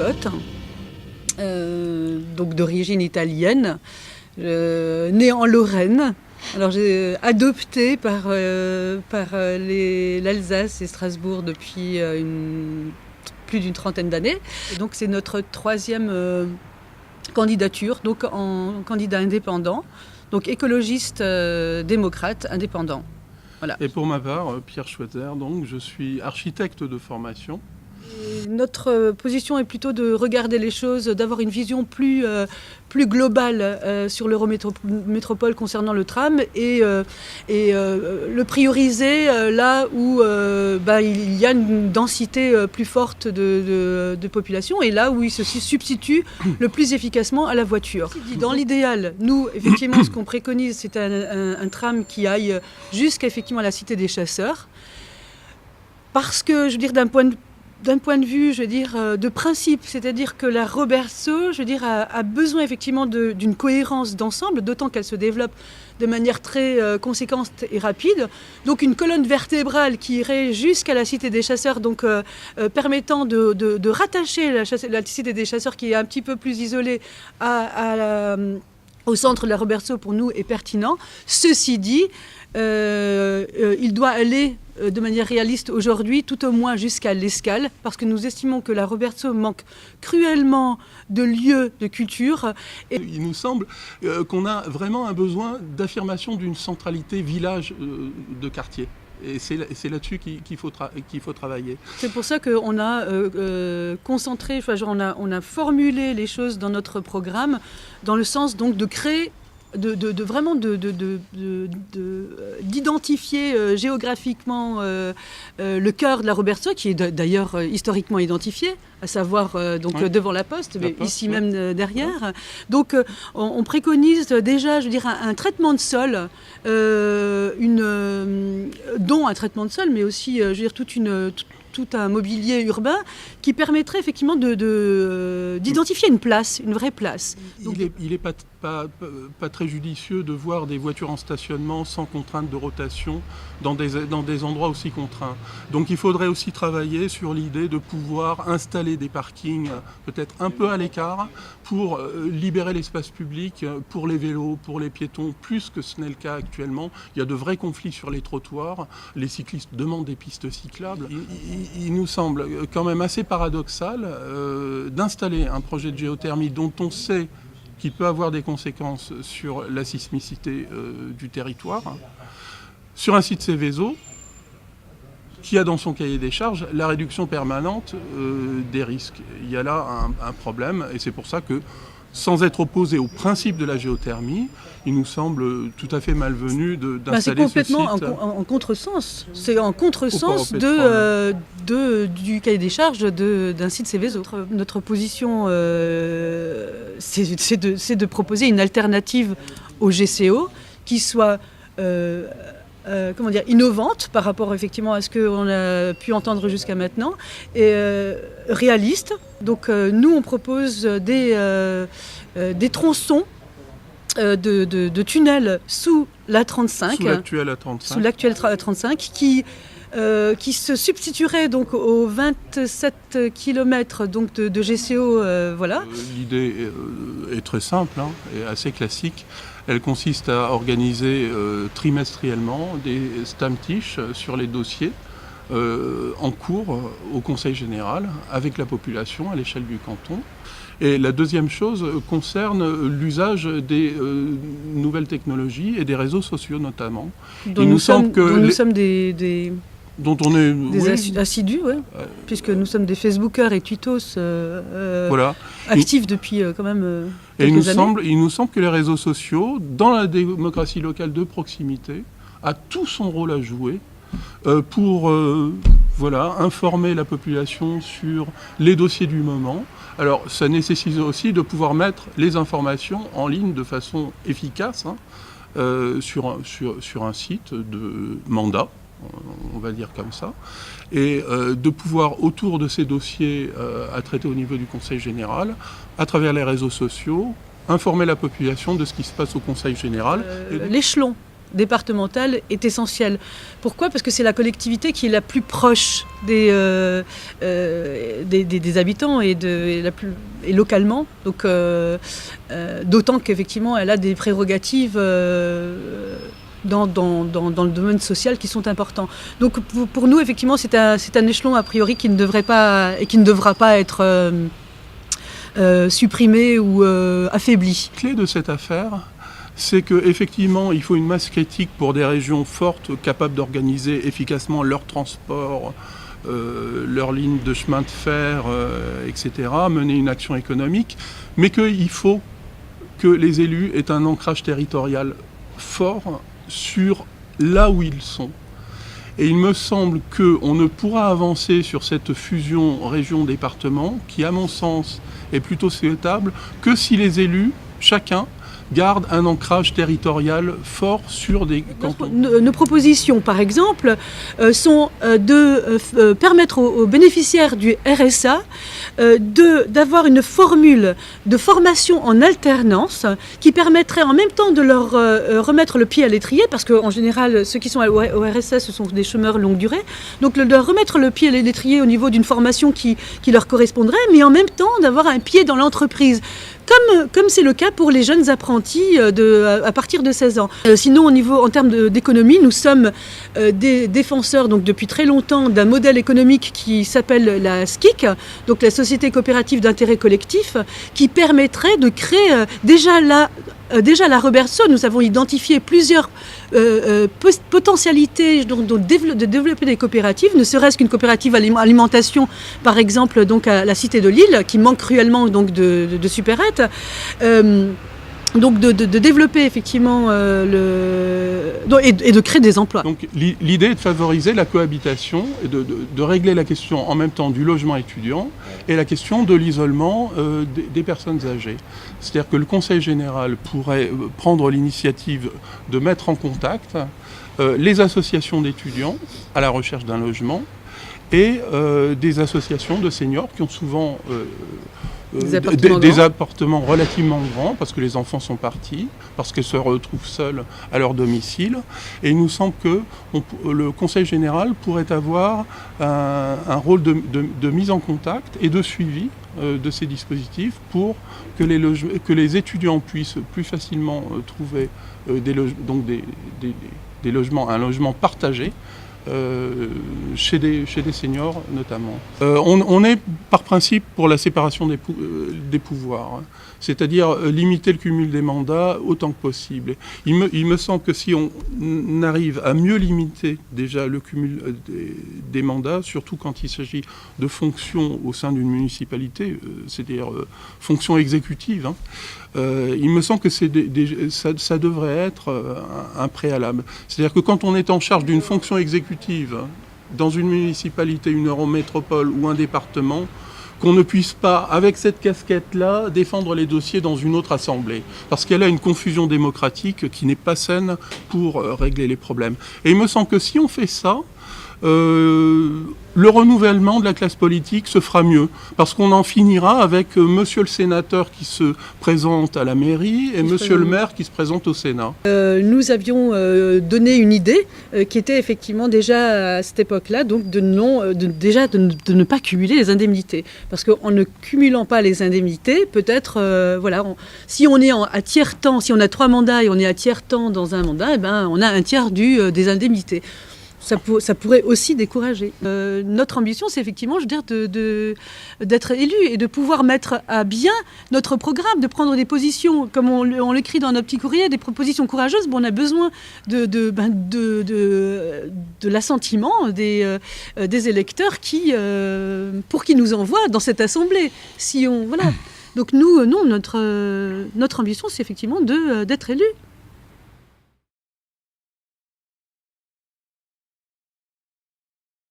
mascotte, donc d'origine italienne, née en Lorraine. Alors j'ai adopté par l'Alsace et Strasbourg depuis plus d'une trentaine d'années. Et donc c'est notre troisième candidature, donc en candidat indépendant, donc écologiste, démocrate, indépendant. Voilà. Et pour ma part, Pierre Schweitzer, donc je suis architecte de formation. Notre position est plutôt de regarder les choses, d'avoir une vision plus globale sur l'Eurométropole concernant le tram et le prioriser là où il y a une densité plus forte de population et là où il se substitue le plus efficacement à la voiture. Dans l'idéal, nous, effectivement, ce qu'on préconise, c'est un tram qui aille jusqu'à effectivement la Cité des Chasseurs. Parce que, je veux dire, d'un point de vue, de principe, c'est-à-dire que la Robertso, a besoin effectivement d'une cohérence d'ensemble, d'autant qu'elle se développe de manière très conséquente et rapide. Donc une colonne vertébrale qui irait jusqu'à la Cité des Chasseurs, donc permettant de rattacher la Cité des Chasseurs, qui est un petit peu plus isolée, au centre de la Robertso, pour nous, est pertinent. Ceci dit, il doit aller de manière réaliste aujourd'hui, tout au moins jusqu'à l'Escale, parce que nous estimons que la Robertso manque cruellement de lieux de culture. Et il nous semble qu'on a vraiment un besoin d'affirmation d'une centralité village de quartier. Et c'est là-dessus qu'il faut travailler. C'est pour ça qu'on a concentré, on a formulé les choses dans notre programme, dans le sens donc de créer d'identifier géographiquement le cœur de la Robertso, qui est d'ailleurs historiquement identifié, à savoir devant la Poste, mais ici même derrière. Donc on préconise déjà, un traitement de sol, dont un traitement de sol, mais aussi, tout un mobilier urbain qui permettrait effectivement d'identifier une place, une vraie place. Donc, il n'est pas très judicieux de voir des voitures en stationnement sans contrainte de rotation dans des endroits aussi contraints. Donc il faudrait aussi travailler sur l'idée de pouvoir installer des parkings peut-être un peu à l'écart pour libérer l'espace public pour les vélos, pour les piétons, plus que ce n'est le cas actuellement. Il y a de vrais conflits sur les trottoirs, les cyclistes demandent des pistes cyclables. Il nous semble quand même assez paradoxal d'installer un projet de géothermie dont on sait qu'il peut avoir des conséquences sur la sismicité du territoire, sur un site Seveso qui a dans son cahier des charges la réduction permanente des risques. Il y a là un problème et c'est pour ça que, sans être opposé au principe de la géothermie, il nous semble tout à fait malvenu d'installer ce site. C'est complètement en contresens. C'est en contresens du cahier des charges d'un site Seveso. Notre position, c'est de proposer une alternative au GCO qui soit innovante par rapport effectivement à ce qu'on a pu entendre jusqu'à maintenant, et réaliste. Donc nous on propose des tronçons de tunnels sous la 35, sous l'actuelle A35, qui se substituerait donc aux 27 km donc de GCO. L'idée est très simple et assez classique. Elle consiste à organiser trimestriellement des Stammtisch sur les dossiers en cours au Conseil général avec la population à l'échelle du canton. Et la deuxième chose concerne l'usage des nouvelles technologies et des réseaux sociaux notamment. Nous sommes des assidus, puisque nous sommes des Facebookers et Twittos actifs depuis quand même quelques années. Il nous semble que les réseaux sociaux, dans la démocratie locale de proximité, a tout son rôle à jouer pour informer la population sur les dossiers du moment. Alors ça nécessite aussi de pouvoir mettre les informations en ligne de façon efficace sur un site de mandat, on va dire comme ça, et de pouvoir, autour de ces dossiers à traiter au niveau du Conseil général, à travers les réseaux sociaux, informer la population de ce qui se passe au Conseil général. L'échelon départementale est essentielle. Pourquoi ? Parce que c'est la collectivité qui est la plus proche des habitants et localement. Donc, d'autant qu'effectivement, elle a des prérogatives dans le domaine social qui sont importants. Donc pour nous, effectivement, c'est un échelon a priori qui ne devrait pas et qui ne devra pas être supprimé ou affaibli. La clé de cette affaire, c'est qu'effectivement, il faut une masse critique pour des régions fortes, capables d'organiser efficacement leur transport, leurs lignes de chemin de fer, etc., mener une action économique, mais qu'il faut que les élus aient un ancrage territorial fort sur là où ils sont. Et il me semble qu'on ne pourra avancer sur cette fusion région-département, qui à mon sens est plutôt souhaitable, que si les élus, chacun, gardent un ancrage territorial fort sur des cantons. Nos propositions, par exemple, sont de permettre aux bénéficiaires du RSA d'avoir une formule de formation en alternance qui permettrait en même temps de leur remettre le pied à l'étrier, parce qu'en général, ceux qui sont au RSA, ce sont des chômeurs longue durée, donc de leur remettre le pied à l'étrier au niveau d'une formation qui leur correspondrait, mais en même temps d'avoir un pied dans l'entreprise. Comme c'est le cas pour les jeunes apprentis à partir de 16 ans. Sinon, en termes d'économie, nous sommes des défenseurs donc, depuis très longtemps d'un modèle économique qui s'appelle la SCIC, donc la Société coopérative d'intérêt collectif, qui permettrait de créer déjà la Robertson, nous avons identifié plusieurs potentialités de développer des coopératives, ne serait-ce qu'une coopérative alimentation, par exemple, donc à la Cité de Lille, qui manque cruellement donc de supérettes. Donc de développer effectivement et de créer des emplois. Donc l'idée est de favoriser la cohabitation et de régler la question en même temps du logement étudiant et la question de l'isolement des personnes âgées. C'est-à-dire que le Conseil général pourrait prendre l'initiative de mettre en contact les associations d'étudiants à la recherche d'un logement et des associations de seniors qui ont souvent des appartements relativement grands parce que les enfants sont partis, parce qu'ils se retrouvent seuls à leur domicile. Et il nous semble que le Conseil général pourrait avoir un rôle de mise en contact et de suivi de ces dispositifs pour que les étudiants puissent plus facilement trouver un logement partagé. Chez des seniors notamment. On est par principe pour la séparation des pouvoirs, c'est-à-dire limiter le cumul des mandats autant que possible. Il me semble que si on arrive à mieux limiter déjà le cumul des mandats, surtout quand il s'agit de fonctions au sein d'une municipalité, c'est-à-dire fonctions exécutives, il me semble que ça devrait être un préalable. C'est-à-dire que quand on est en charge d'une fonction exécutive dans une municipalité, une eurométropole ou un département, qu'on ne puisse pas, avec cette casquette-là, défendre les dossiers dans une autre assemblée. Parce qu'elle a une confusion démocratique qui n'est pas saine pour régler les problèmes. Et il me semble que si on fait ça, le renouvellement de la classe politique se fera mieux, parce qu'on en finira avec monsieur le sénateur qui se présente à la mairie et monsieur le maire qui se présente au Sénat. Nous avions donné une idée qui était effectivement déjà à cette époque-là, donc de ne pas cumuler les indemnités. Parce qu'en ne cumulant pas les indemnités, peut-être, si on est à tiers-temps, si on a 3 mandats et on est à tiers-temps dans un mandat, on a un tiers des indemnités. Ça pourrait aussi décourager. Notre ambition, c'est effectivement, d'être élu et de pouvoir mettre à bien notre programme, de prendre des positions, comme on l'écrit dans nos petits courriers, des propositions courageuses. On a besoin de l'assentiment des électeurs pour qu'ils nous envoient dans cette assemblée. Donc nous, non, notre ambition, c'est effectivement d'être élu.